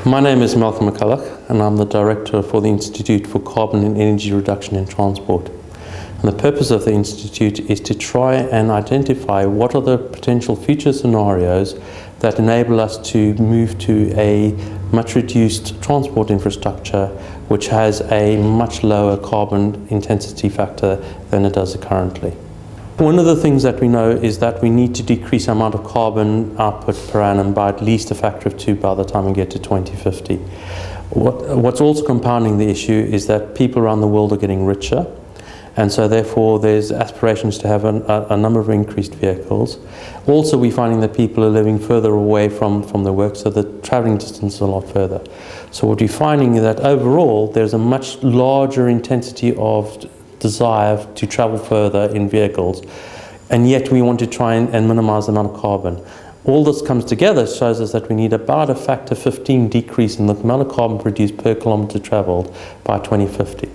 My name is Malcolm McCulloch, and I'm the Director for the Institute for Carbon and Energy Reduction in Transport. And the purpose of the Institute is to try and identify what are the potential future scenarios that enable us to move to a much reduced transport infrastructure which has a much lower carbon intensity factor than it does currently. One of the things that we know is that we need to decrease the amount of carbon output per annum by at least a factor of 2 by the time we get to 2050. What's also compounding the issue is that people around the world are getting richer, and so therefore there's aspirations to have a number of increased vehicles. Also, we're finding that people are living further away from their work, so the travelling distance is a lot further. So what we're finding is that overall there's a much larger intensity of desire to travel further in vehicles, and yet we want to try and minimize the amount of carbon. All this comes together shows us that we need about a factor 15 decrease in the amount of carbon produced per kilometre travelled by 2050.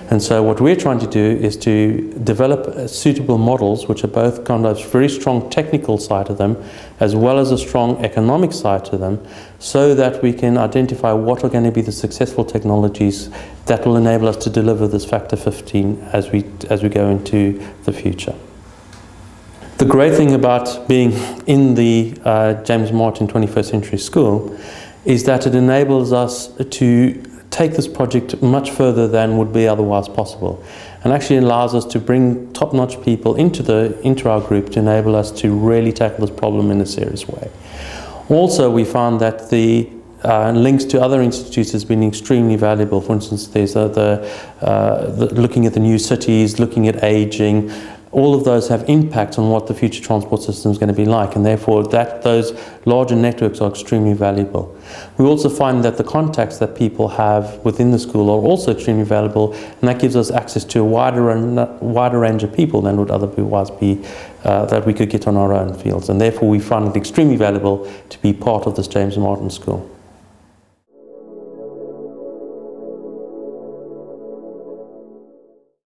And so what we're trying to do is to develop suitable models which are both kind of very strong technical side to them as well as a strong economic side to them, so that we can identify what are going to be the successful technologies that will enable us to deliver this factor 15 as we go into the future. The great thing about being in the James Martin 21st Century School is that it enables us to take this project much further than would be otherwise possible, and actually allows us to bring top-notch people into our group to enable us to really tackle this problem in a serious way. Also, we found that the links to other institutes has been extremely valuable. For instance, there's looking at the new cities, looking at aging. All of those have impacts on what the future transport system is going to be like, and therefore those larger networks are extremely valuable. We also find that the contacts that people have within the school are also extremely valuable, and that gives us access to a wider range of people than would otherwise be that we could get on our own fields, and therefore we find it extremely valuable to be part of this James Martin School.